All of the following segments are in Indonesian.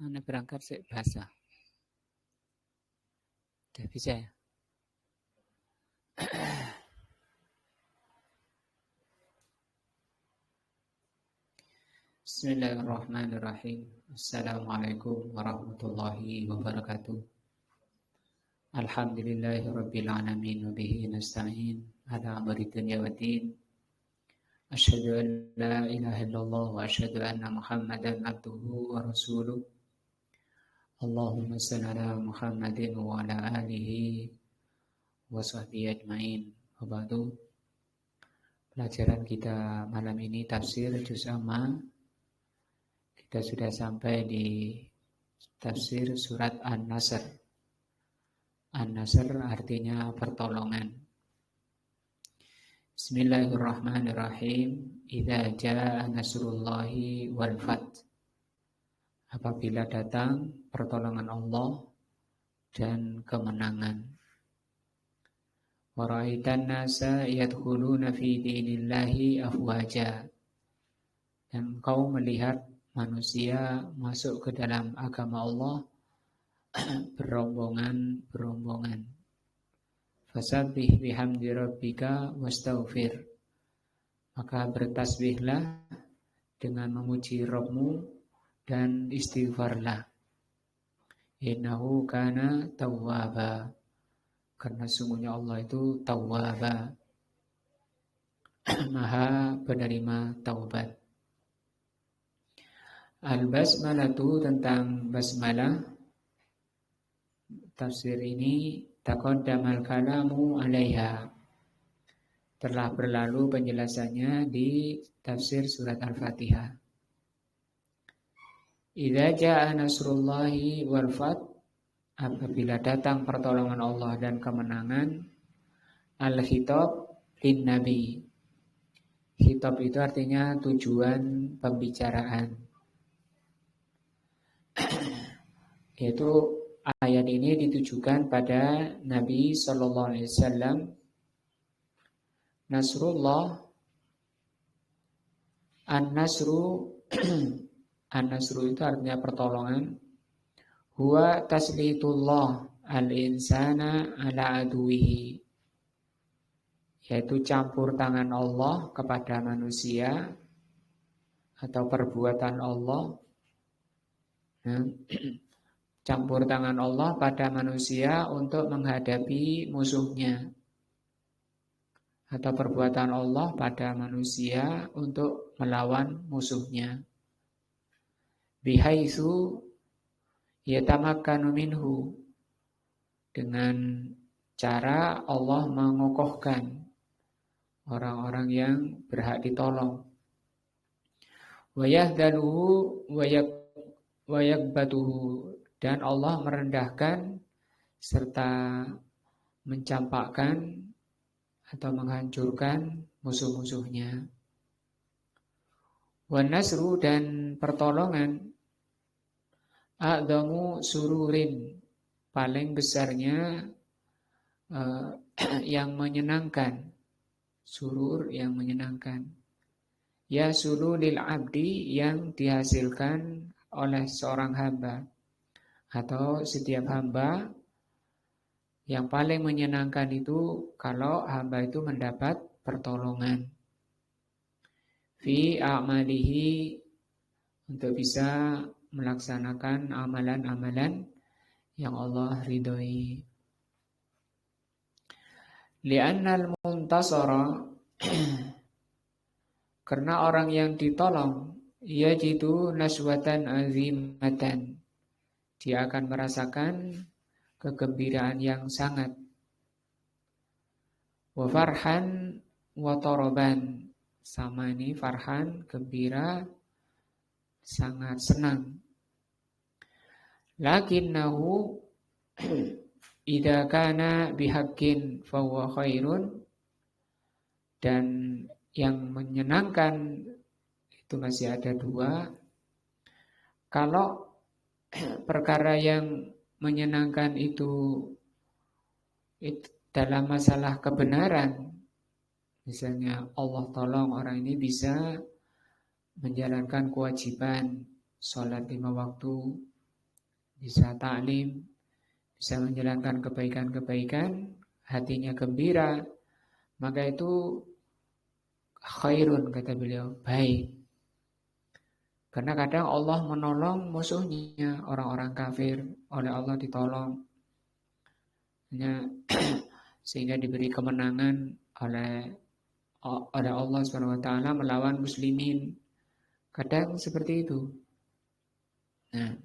Mana berangkat sih bahasa. Udah bisa ya? Bismillahirrahmanirrahim. Assalamualaikum warahmatullahi wabarakatuh. Alhamdulillahi rabbil alamin wa bihi nasta'in ala amri dunya waddin. Asyhadu an la ilaha illallah wa asyhadu anna Muhammadan abduhu wa rasuluh. Allahumma shalli ala Muhammadin wa ala alihi wa sahbihi ajmain. Wa ba'du. Pelajaran kita malam ini tafsir juz amma. Kita sudah sampai di tafsir surat An-Nasr. An-Nasr artinya pertolongan. Bismillahirrahmanirrahim. Idza jaa nasrullahi wal fath. Apabila datang pertolongan Allah dan kemenangan. Wa ra'aitan nasa yadkhuluna fi dinillahi afwaja. Dan kau melihat manusia masuk ke dalam agama Allah berombongan-berombongan. Fasabbih bihamdi rabbika wastaghfir. Maka bertasbihlah dengan memuji Rabbmu dan istighfarlah. Innahu kana tawwaba. Karena sungguhnya Allah itu tawwaba. Maha penerima taubat. Al-basmalatu tentang basmalah. Tafsir ini taqaddamal kalamu 'alaiha. Telah berlalu penjelasannya di tafsir surat Al-Fatihah. Idza jaa nasrullahi wal fath. Apabila datang pertolongan Allah dan kemenangan. Al-khitab lin nabi. Khitab itu artinya tujuan pembicaraan. Yaitu ayat ini ditujukan pada Nabi Sallallahu Alaihi Wasallam. Nasrullah, An-Nasru, An-Nasru itu artinya pertolongan. Huwa taslitullah al-insana ala aduwihi. Yaitu campur tangan Allah kepada manusia atau perbuatan Allah. Campur tangan Allah pada manusia untuk menghadapi musuhnya. Atau perbuatan Allah pada manusia untuk melawan musuhnya. Bihaitsu yatamakkanu minhu. Dengan cara Allah mengokohkan orang-orang yang berhak ditolong. Wa yahdhaluhu wa yakbatuhu. Dan Allah merendahkan serta mencampakkan atau menghancurkan musuh-musuhnya. Wan nasru dan pertolongan a'dhamu sururin, paling besarnya yang menyenangkan. Surur yang menyenangkan. Ya sululil abdi yang dihasilkan oleh seorang hamba. Atau setiap hamba yang paling menyenangkan itu kalau hamba itu mendapat pertolongan. Fi a'malihi, untuk bisa melaksanakan amalan-amalan yang Allah ridhoi. Li'annal muntasara, karena orang yang ditolong yajidu naswatan azimatan. Dia akan merasakan kegembiraan yang sangat. Wa farhan wa taraban. Sama ini farhan, gembira, sangat senang. Lakinnahu idza kana bihaqqin fa huwa khairun. Dan yang menyenangkan itu masih ada dua. Kalau perkara yang menyenangkan itu dalam masalah kebenaran, misalnya Allah tolong orang ini bisa menjalankan kewajiban sholat 5 waktu bisa taklim, bisa menjalankan kebaikan-kebaikan, hatinya gembira, maka itu khairun, kata beliau, baik. Karena kadang Allah menolong musuhnya, orang-orang kafir, oleh Allah ditolong. Sehingga diberi kemenangan oleh Allah SWT melawan muslimin. Kadang seperti itu. Nah,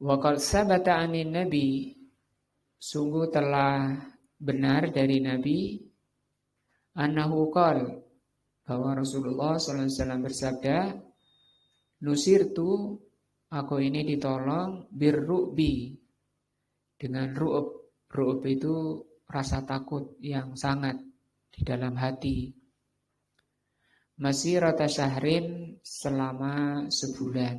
wa qad sabata 'anin nabi, sungguh telah benar dari Nabi, annahu qala, bahwa Rasulullah SAW bersabda, nusirtu, aku ini ditolong, birru'bi, dengan ru'ub. Ru'ub itu rasa takut yang sangat di dalam hati. Masirata syahrin, selama sebulan.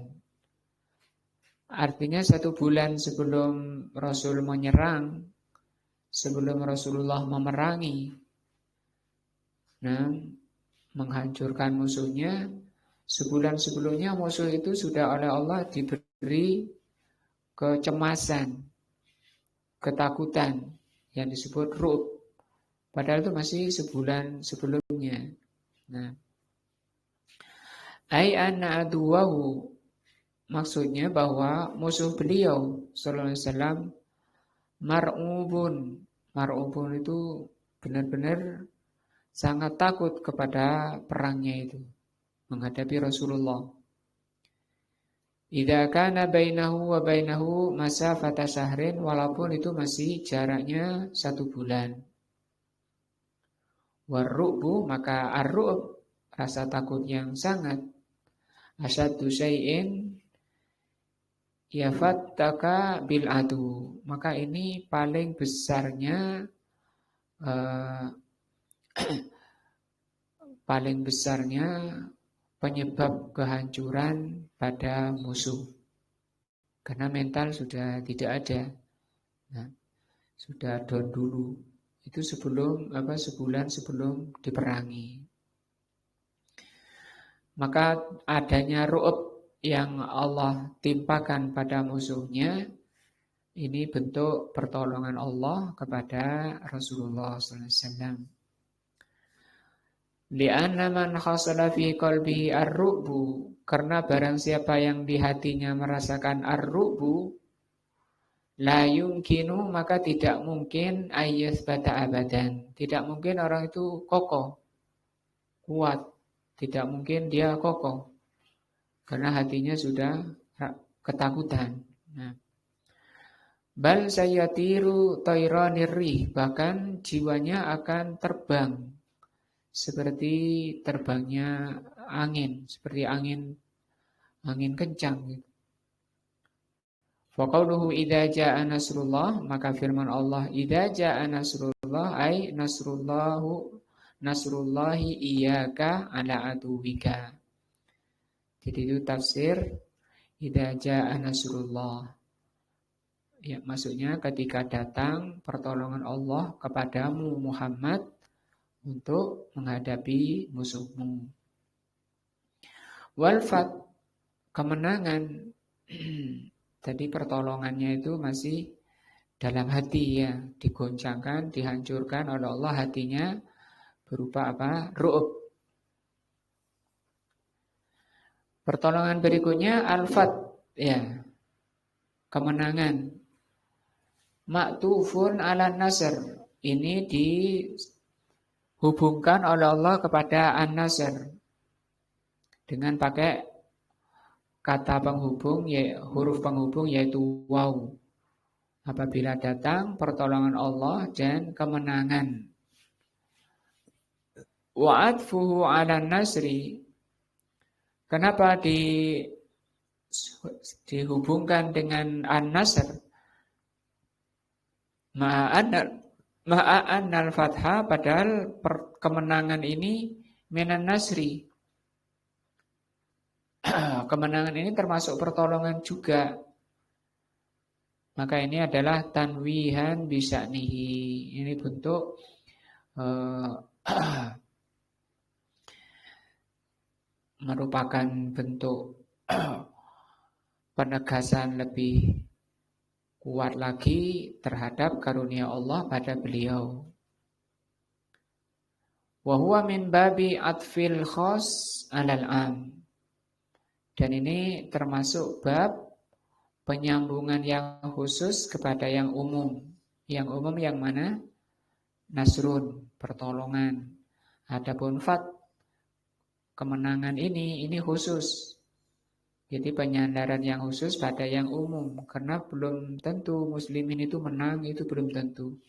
Artinya 1 bulan sebelum Rasul menyerang, sebelum Rasulullah memerangi, menghancurkan musuhnya, sebulan sebelumnya musuh itu sudah oleh Allah diberi kecemasan, ketakutan yang disebut ru'b. Padahal itu masih sebulan sebelumnya. Nah, ai anna aduwahu, maksudnya bahwa musuh beliau sallallahu alaihi wasallam mar'ubun. Mar'ubun itu benar-benar sangat takut kepada perangnya itu, menghadapi Rasulullah. Idza kana bainahu wa bainahu masafata syahrin, walaupun itu masih jaraknya 1 bulan. Warru'bu, maka ar-ru'b, rasa takut yang sangat, asyaddu syai'in yafattaka bil adu, maka ini paling besarnya penyebab kehancuran pada musuh. Karena mental sudah tidak ada. Nah, sudah down dulu. Itu sebulan sebelum diperangi. Maka adanya ru'ub yang Allah timpakan pada musuhnya, ini bentuk pertolongan Allah kepada Rasulullah SAW. Li'anna man khasala fi qalbihi ar-ru'bu, karena barang siapa yang di hatinya merasakan ar-ru'bu, la yumkinu, maka tidak mungkin ayyasbata abadan. Tidak mungkin orang itu kokoh, kuat. Tidak mungkin dia kokoh. Karena hatinya sudah ketakutan. Nah, bal sayatiru tayranir rih, bahkan jiwanya akan terbang seperti terbangnya angin, seperti angin kencang. Faqauluhu idza jaa nasrullah, maka firman Allah idza jaa nasrullah ay nasrullahi iyyaka ala aduwika. Jadi itu tafsir idza jaa nasrullah. Ya, maksudnya ketika datang pertolongan Allah kepadamu Muhammad untuk menghadapi musuhmu. Walfat, kemenangan. Tadi pertolongannya itu masih dalam hati ya, digoncangkan, dihancurkan oleh Allah hatinya berupa apa? Ru'ub. Pertolongan berikutnya al-fat, ya, kemenangan. Ma'tufun ala nasr, ini dihubungkan oleh Allah kepada an-nasr dengan pakai kata penghubung, huruf penghubung yaitu waw. Apabila datang pertolongan Allah dan kemenangan. Wa'atfuhu ala nasri, kenapa dihubungkan dengan an-nasr? Ma'an al-fathah, padahal kemenangan ini minan nasri. Kemenangan ini termasuk pertolongan juga. Maka ini adalah tanwihan bisa'nihi. Ini bentuk merupakan bentuk penegasan lebih kuat lagi terhadap karunia Allah pada beliau. Wa huwa min babi atfil khas 'alal 'am. Dan ini termasuk bab penyambungan yang khusus kepada yang umum. Yang umum yang mana? Nasrun, pertolongan. Adapun fat, kemenangan ini khusus. Jadi penyandaran yang khusus pada yang umum. Karena belum tentu muslimin itu menang, itu belum tentu.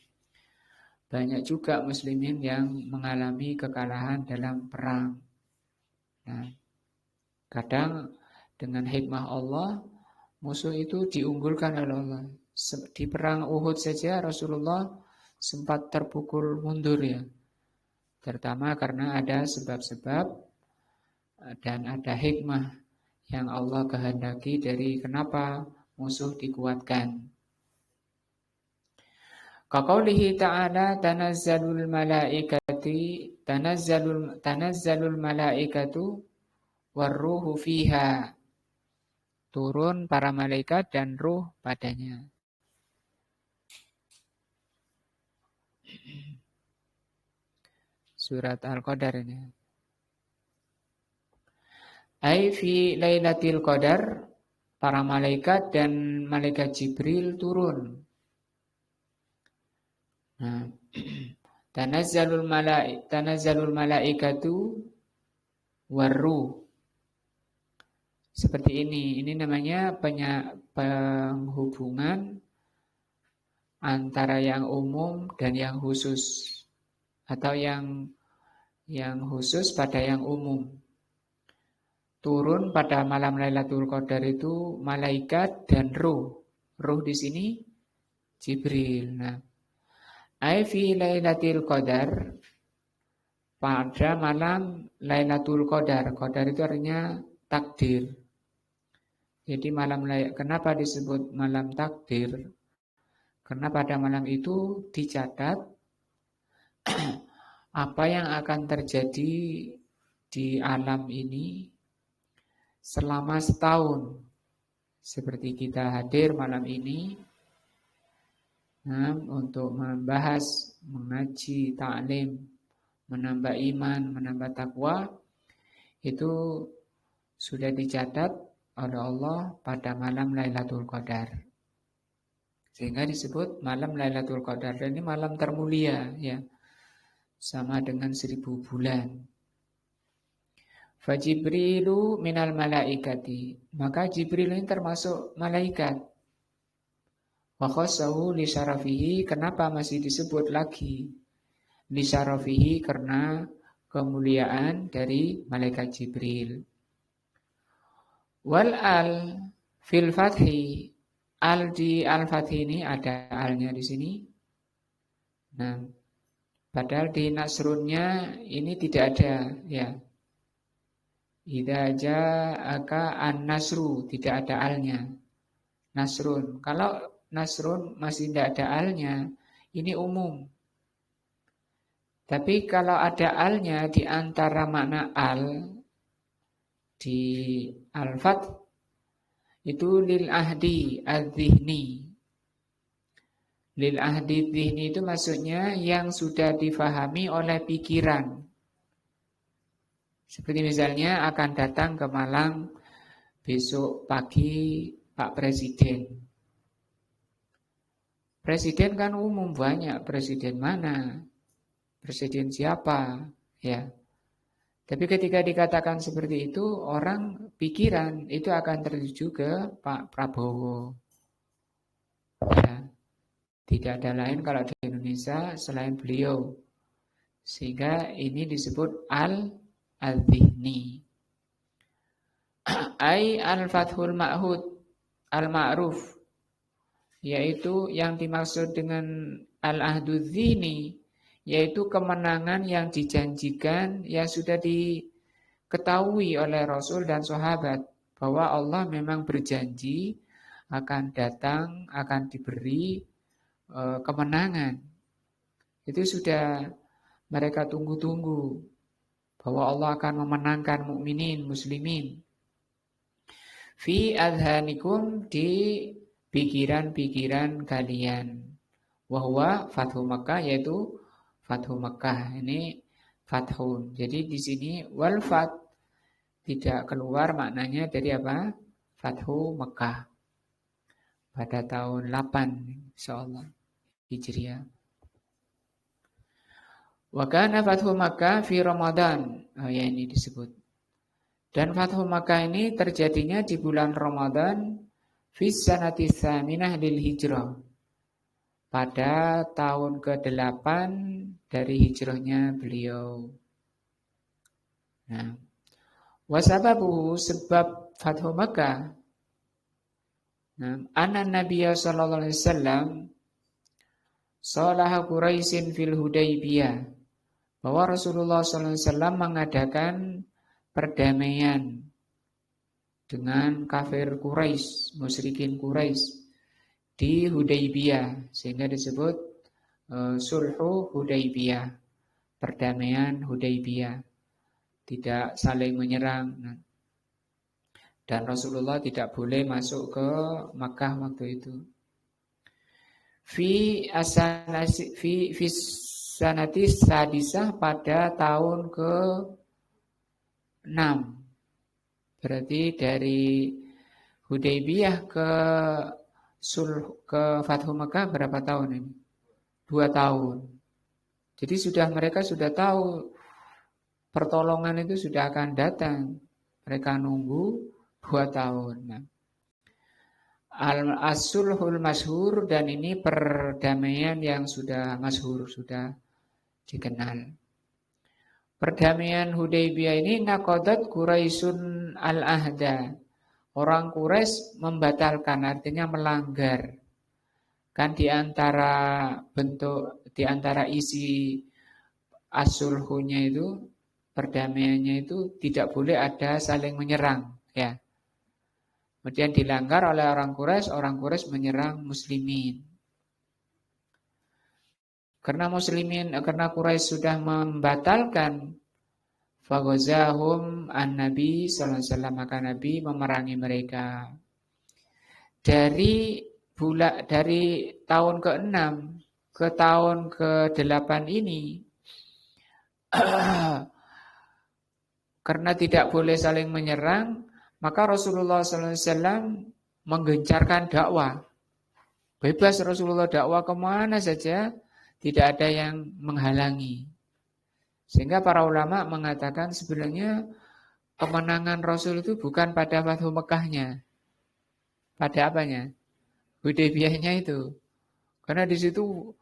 Banyak juga muslimin yang mengalami kekalahan dalam perang. Nah, kadang dengan hikmah Allah, musuh itu diunggulkan oleh Allah. Di perang Uhud saja Rasulullah sempat terpukul mundur ya. Terutama karena ada sebab-sebab dan ada hikmah yang Allah kehendaki dari kenapa musuh dikuatkan. Kaqaulihi ta'ala tanazzalul malaikatu warruhu fiha. Turun para malaikat dan ruh padanya. Surat Al-Qadar ini. Ai fi lailatul qadar, para malaikat dan malaikat Jibril turun. Nah, tanazzalul malaikatu warruh. Seperti ini namanya penghubungan antara yang umum dan yang khusus, atau yang khusus pada yang umum. Turun pada malam Lailatul Qadar itu malaikat dan ruh. Ruh di sini Jibril. Nah, ai fi Lailatul Qadar, pada malam Lailatul Qadar. Qadar itu artinya takdir. Jadi kenapa disebut malam takdir? Karena pada malam itu dicatat apa yang akan terjadi di alam ini selama setahun. Seperti kita hadir malam ini untuk membahas, mengaji, ta'lim, menambah iman, menambah takwa, itu sudah dicatat oleh Allah pada malam Lailatul Qadar. Sehingga disebut malam Lailatul Qadar. Dan ini malam termulia, ya, sama dengan 1000 bulan. Fajibrilu minal malaikati. Maka Jibril ini termasuk malaikat. Wa khassahu li syarafihi. Kenapa masih disebut lagi li syarafihi? Karena kemuliaan dari malaikat Jibril. Wal al fil fathi. Al di al-fathi ini ada alnya di sini. Nah, padahal di nasrunnya ini tidak ada, ya. Idza ja'aka an-nasru, tidak ada alnya. Nasrun. Kalau nasrun masih tidak ada alnya, ini umum. Tapi kalau ada alnya di antara makna al di al-fath itu lil ahdi adzihni. Lil ahdi dzihni itu maksudnya yang sudah difahami oleh pikiran. Seperti misalnya akan datang ke Malang besok pagi Pak Presiden. Presiden kan umum, banyak. Presiden mana? Presiden siapa? Ya. Tapi ketika dikatakan seperti itu, orang pikiran itu akan tertuju ke Pak Prabowo. Ya. Tidak ada lain kalau di Indonesia selain beliau. Sehingga ini disebut al-dhihni. Ai al-fathul ma'hud al-ma'ruf, yaitu yang dimaksud dengan al-ahdu-dhihni, yaitu kemenangan yang dijanjikan, yang sudah diketahui oleh Rasul dan sahabat, bahwa Allah memang berjanji akan datang, akan diberi kemenangan. Itu sudah mereka tunggu-tunggu, bahwa Allah akan memenangkan mukminin, muslimin. fi adhanikum di pikiran-pikiran kalian. Wahwa Fathu Makkah, yaitu Fathu Makkah. Ini Fathun. Jadi di sini wal fat tidak keluar maknanya dari apa? Fathu Makkah. Pada tahun 8 insyaallah Hijriah. Wa kana Fathu Makkah fi Ramadan. Oh ya, ini disebut. Dan Fathu Makkah ini terjadinya di bulan Ramadan fi sanati tsaminah lil hijrah. Pada tahun ke-8 dari hijrahnya beliau. Nah, wasababu sebab Fathu Makkah. Nah, anna Nabiya sallallahu alaihi wasallam salaha Quraisyin fil Hudaybiyah. Bahwa Rasulullah sallallahu alaihi wasallam mengadakan perdamaian dengan kafir Quraisy, musyrikin Quraisy di Hudaybiyah, sehingga disebut Sulhu Hudaybiyah, perdamaian Hudaybiyah, tidak saling menyerang. Dan Rasulullah tidak boleh masuk ke Makkah waktu itu. Fi sanati sadisah pada tahun ke-6. Berarti dari Hudaybiyah ke Fathu Makkah berapa tahun ini? 2 tahun. Jadi mereka sudah tahu pertolongan itu sudah akan datang. Mereka nunggu 2 tahun. Nah, As-sulhul masyhur, dan ini perdamaian yang sudah masyhur, sudah dikenal. Perdamaian Hudaybiyah ini naqadat Quraisyun al-ahda. Orang Quraisy membatalkan, artinya melanggar. Kan di antara isi as-sulhunya itu, perdamaiannya itu tidak boleh ada saling menyerang, ya. Kemudian dilanggar oleh orang Quraisy menyerang muslimin. Karena Quraisy sudah membatalkan, faghazahum an-nabi sallallahu alaihi wasallam, maka Nabi memerangi mereka. Dari tahun ke-6 ke tahun ke-8 ini karena tidak boleh saling menyerang, maka Rasulullah sallallahu alaihi wasallam menggencarkan dakwah. Bebas Rasulullah dakwah kemana saja, tidak ada yang menghalangi. Sehingga para ulama mengatakan sebenarnya kemenangan Rasul itu bukan pada Fathu Mekkahnya. Pada apanya? Hudaybiyahnya itu. Karena di situ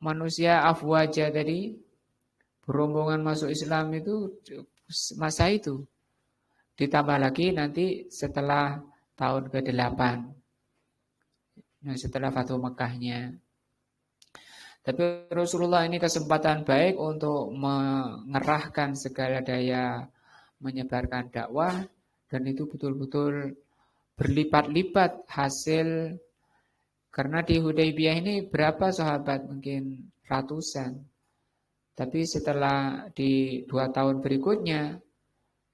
manusia afwaja tadi, berombongan masuk Islam itu masa itu. Ditambah lagi nanti setelah tahun ke-8. Nah, setelah Fathu Mekkahnya. Tapi Rasulullah ini kesempatan baik untuk mengerahkan segala daya menyebarkan dakwah, dan itu betul-betul berlipat-lipat hasil. Karena di Hudaybiyah ini berapa sahabat? Mungkin ratusan. Tapi setelah di 2 tahun berikutnya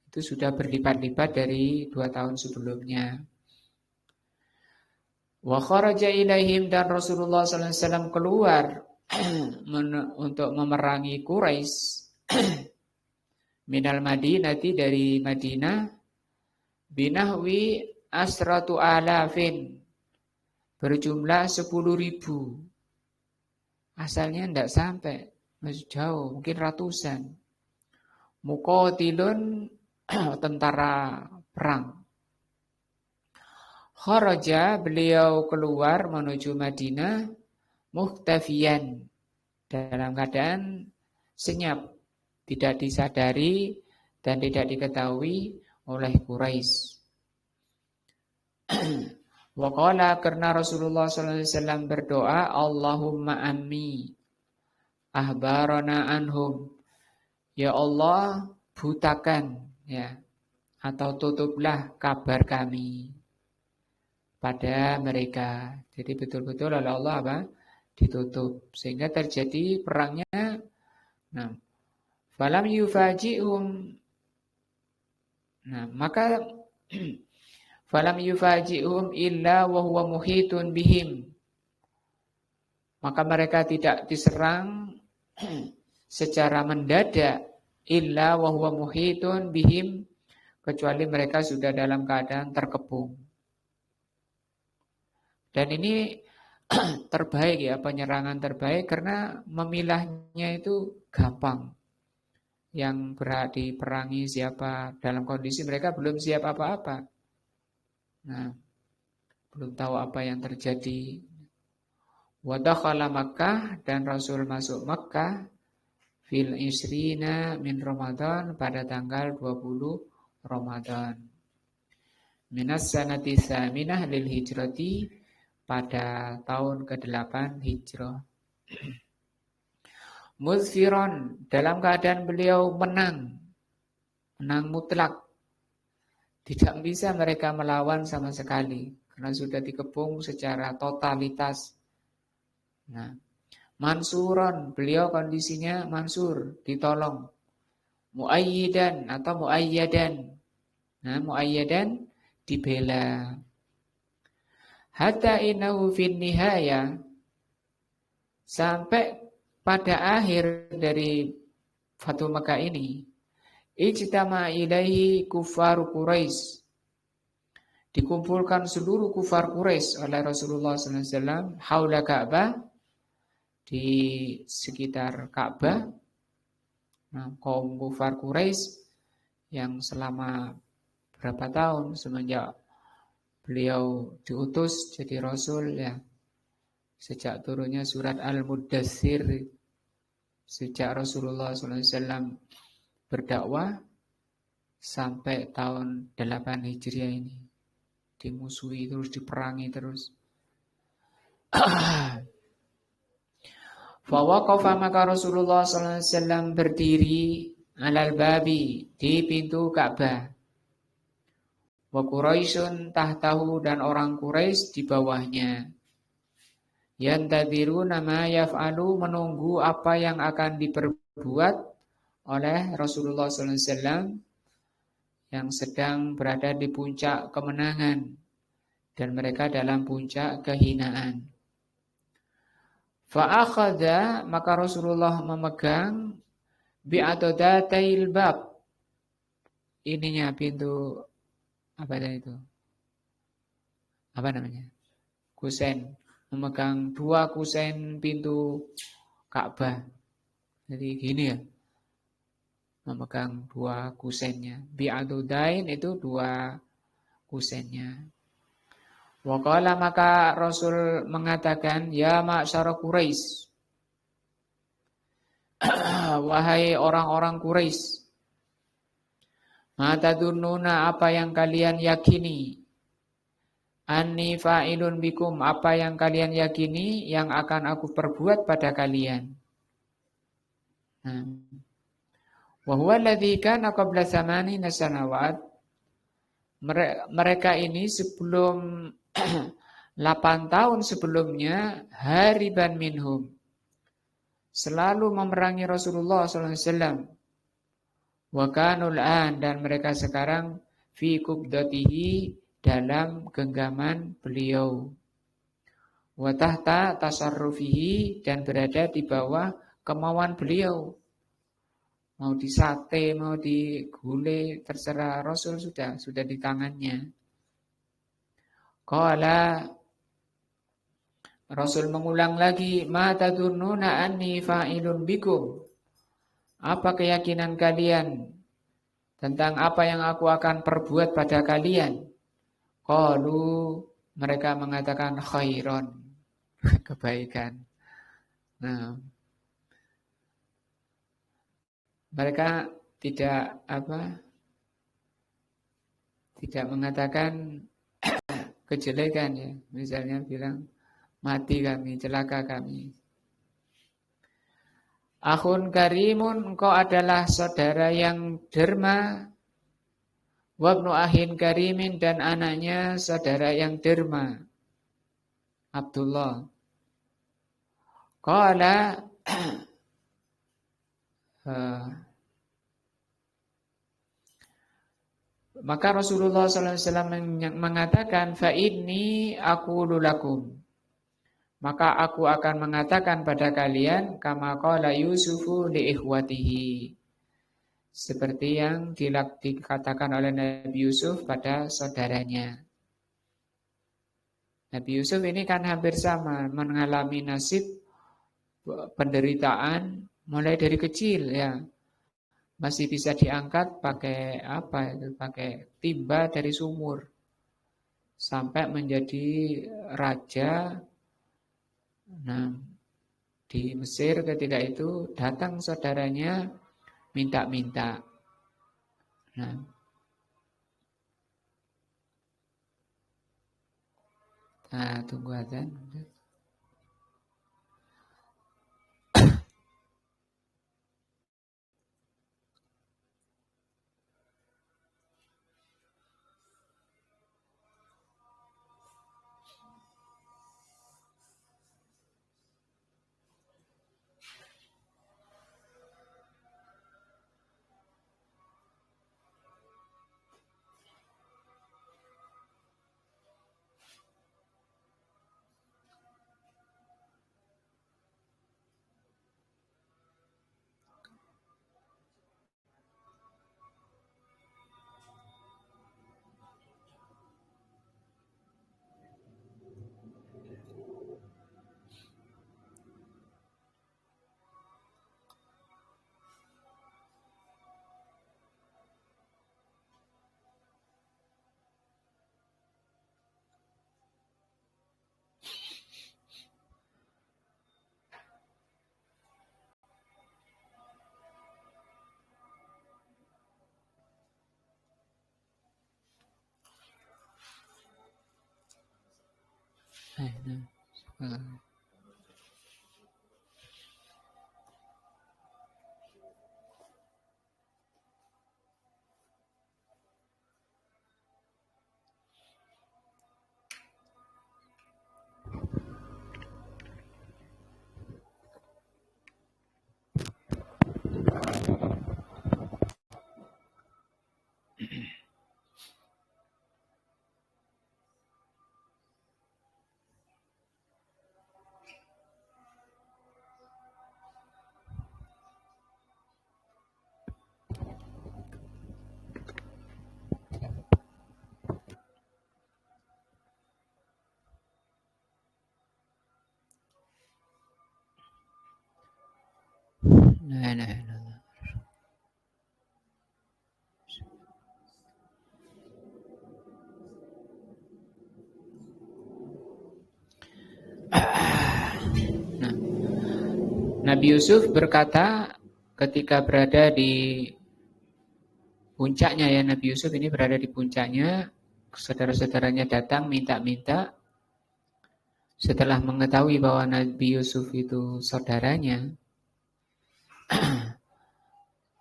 itu sudah berlipat-lipat dari 2 tahun sebelumnya. Wa kharaja ilaihim, dan Rasulullah sallallahu alaihi wasallam keluar untuk memerangi Quraisy minal Madinati, dari Madinah, binahwi asratu alafin, berjumlah 10.000. Asalnya tidak sampai, masih jauh, mungkin ratusan. Muqatilun, tentara perang. Kharaja, beliau keluar menuju Madinah, muhtafiyan, dalam keadaan senyap, tidak disadari dan tidak diketahui oleh Quraisy. Waqala, karena Rasulullah SAW berdoa, Allahumma ammi ahbarana anhum, ya Allah butakan, ya, atau tutuplah kabar kami pada mereka. Jadi betul-betul oleh Allah apa? Ditutup, sehingga terjadi perangnya. Nah, falam yufaji'hum. Nah, maka Falam yufaji'hum illa wa huwa muhitun bihim. Maka mereka tidak diserang secara mendadak illa wa huwa muhitun bihim, kecuali mereka sudah dalam keadaan terkepung. Dan ini terbaik ya, penyerangan terbaik karena memilahnya itu gampang. Yang berhak diperangi siapa dalam kondisi mereka belum siap apa-apa. Nah, belum tahu apa yang terjadi. Wa dakhala Makkah, dan Rasul masuk Makkah fil isrina min Ramadan, pada tanggal 20 Ramadan. Minas sanati tsaminah lil hijrati, pada tahun ke-8 Hijrah. Muzfiron, dalam keadaan beliau menang mutlak. Tidak bisa mereka melawan sama sekali karena sudah dikepung secara totalitas. Nah, mansuron, beliau kondisinya mansur, ditolong. Muayyidan atau muayyadan. Nah, muayyadan dibela. Hatta innahu fin nihaya, sampai pada akhir dari Fatu Makkah ini, ijtama ilaihi kuffar Quraisy, dikumpulkan seluruh kufar Quraisy oleh Rasulullah SAW haula Ka'bah, di sekitar Ka'bah. Nah, kaum kufar Quraisy yang selama berapa tahun semenjak beliau diutus jadi Rasul ya, sejak turunnya surat Al-Muddatsir, sejak Rasulullah SAW berdakwah sampai tahun 8 Hijriah ini, dimusuhi terus, diperangi terus. Fawaqafa, maka Rasulullah SAW berdiri alal babi, di pintu Ka'bah. Wa Quraisyun tahtahu, dan orang Quraisy di bawahnya. Yantadiru nama yaf'alu, menunggu apa yang akan diperbuat oleh Rasulullah SAW yang sedang berada di puncak kemenangan dan mereka dalam puncak kehinaan. Fa'akhadha, maka Rasulullah memegang bi'adodatail bab, ininya pintu, apa itu? Apa namanya? Kusen. Memegang 2 kusen pintu Ka'bah. Jadi gini ya. Memegang 2 kusennya. Bi'adodain itu 2 kusennya. Waqala, maka Rasul mengatakan, ya ma'syara Quraisy, wahai orang-orang Quraisy, mata dununa, apa yang kalian yakini, anni fa'ilun bikum, apa yang kalian yakini yang akan aku perbuat pada kalian. Nah, wa huwa alladzi kana qabla 8 sanawat, mereka ini sebelum 8 tahun sebelumnya, hariban minhum, selalu memerangi Rasulullah SAW. Wa kanul an, dan mereka sekarang fi kubdatihi, dalam genggaman beliau. Wa tahta tasarrufihi, dan berada di bawah kemauan beliau. Mau disate, mau digulai, terserah Rasul, sudah di tangannya. Qala, Rasul mengulang lagi, ma tadununa anni fa'ilun bikum, apa keyakinan kalian tentang apa yang aku akan perbuat pada kalian? Qalu, mereka mengatakan khairon, kebaikan. Nah, mereka tidak mengatakan kejelekan ya. Misalnya bilang mati kami, celaka kami. Akhun karimun, engkau adalah saudara yang derma. Wabnu ahin karimin, dan anaknya saudara yang derma, Abdullah. Qala Maka Rasulullah SAW mengatakan, fa inni aqulu lakum. Maka aku akan mengatakan pada kalian, kama qala Yusufu li ikhwatihi. Seperti yang dikatakan oleh Nabi Yusuf pada saudaranya. Nabi Yusuf ini kan hampir sama, mengalami nasib penderitaan mulai dari kecil ya. Masih bisa diangkat pakai apa itu? Pakai timba dari sumur. Sampai menjadi raja. Nah, di Mesir ketika itu datang saudaranya minta-minta. Nah, tunggu azan. Nah. Nabi Yusuf berkata ketika berada di puncaknya ya, Nabi Yusuf ini berada di puncaknya, saudara-saudaranya datang minta-minta. Setelah mengetahui bahwa Nabi Yusuf itu saudaranya,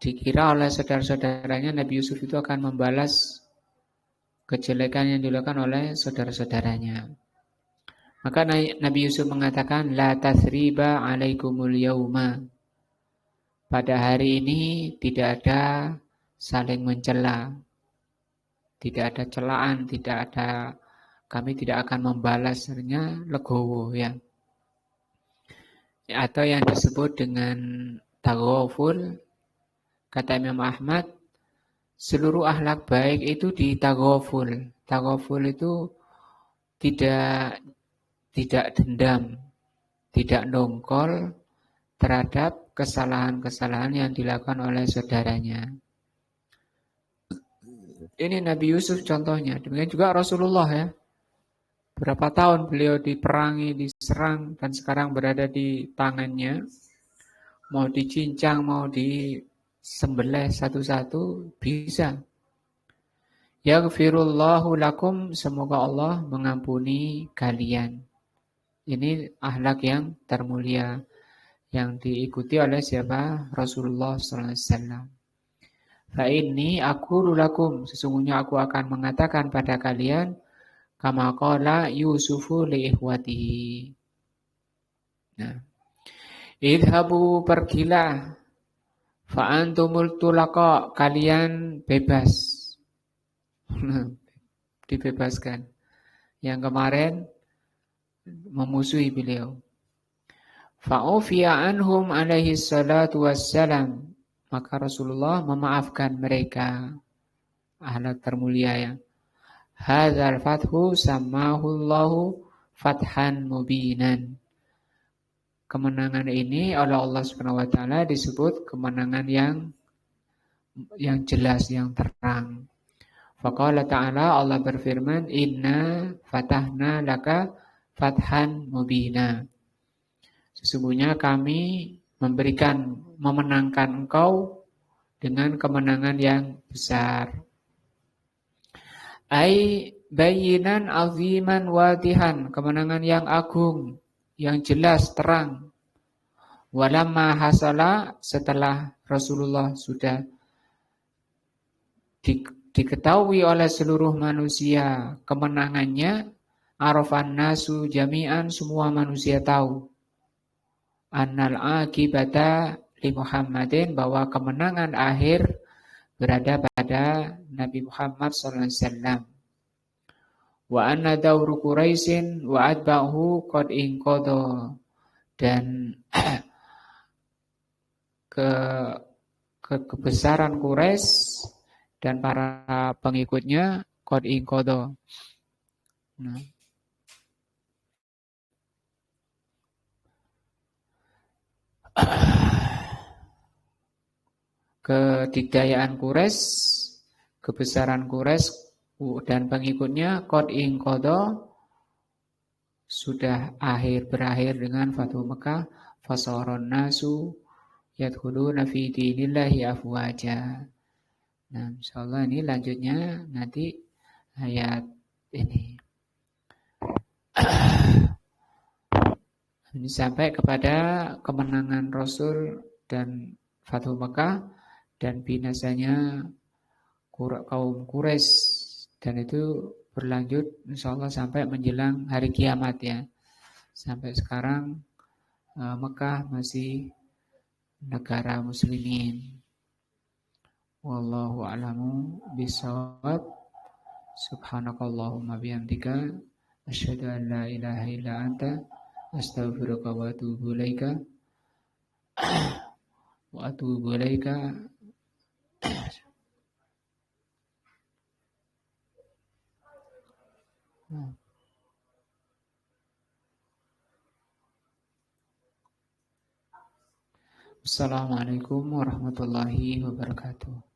dikira oleh saudara-saudaranya Nabi Yusuf itu akan membalas kejelekan yang dilakukan oleh saudara-saudaranya. Maka Nabi Yusuf mengatakan, La tasriba alaikumul yauma. Pada hari ini tidak ada saling mencela. Tidak ada celaan, kami tidak akan membalasnya legowo ya. Atau yang disebut dengan taghaful, kata Imam Ahmad, seluruh akhlak baik itu di taghaful. Taghaful itu tidak dendam, tidak dongkol terhadap kesalahan-kesalahan yang dilakukan oleh saudaranya. Ini Nabi Yusuf contohnya. Demikian juga Rasulullah ya. Berapa tahun beliau diperangi, diserang, dan sekarang berada di tangannya. Mau dicincang, mau disembelih satu-satu, bisa. Yaghfirullahu lakum, semoga Allah mengampuni kalian. Ini akhlak yang termulia, yang diikuti oleh siapa? Rasulullah SAW. Fa inni aqulu lakum, sesungguhnya aku akan mengatakan pada kalian, kama qala Yusufu li ikhwatihi. Nah, idhabu pergilah, fa antumul tulaqa, kalian bebas. Dibebaskan. Yang kemarin memusuhi beliau. Fa'ufiya anhum alaihi salatu wassalam. Maka Rasulullah memaafkan mereka. Ahlak termulia ya. Hadzal fathu sammahullahu fathan mubinan. Kemenangan ini oleh Allah Subhanahu wa taala disebut kemenangan yang jelas, yang terang. Faqala ta'ala, Allah berfirman, "Inna fatahna laka fathan mubina." Sesungguhnya kami memenangkan engkau dengan kemenangan yang besar. Ai bayinan aziman wadihan, kemenangan yang agung, yang jelas, terang. Walamma hasala, setelah Rasulullah sudah diketahui oleh seluruh manusia kemenangannya, arafan nasu jami'an, semua manusia tahu. Annal akibata li Muhammadin, bahwa kemenangan akhir berada pada Nabi Muhammad SAW. Wa anna dawru Quraisyin wa adba'hu qad inqadha, dan kebesaran Quraisy dan para pengikutnya qad inqadha. Nah. Kedikdayaan Quraisy, kebesaran Quraisy dan pengikutnya qad inqadha, sudah berakhir dengan Fathu Mekah. Fasaron nasu yadkhuluna fi dinillahi afwaja. Nah, insyaallah ini lanjutnya nanti ayat ini. Ini sampai kepada kemenangan Rasul dan Fathu Mekah dan binasanya kaum Quraisy, dan itu berlanjut insyaallah sampai menjelang hari kiamat ya. Sampai sekarang Mekah masih negara muslimin. Wallahu a'lamu bishawab. Subhanakallahumma bihamdika asyhadu an la ilaha illa anta astaghfiruka wa atubu ilaika. Wa atubu ilaika. Assalamualaikum warahmatullahi wabarakatuh.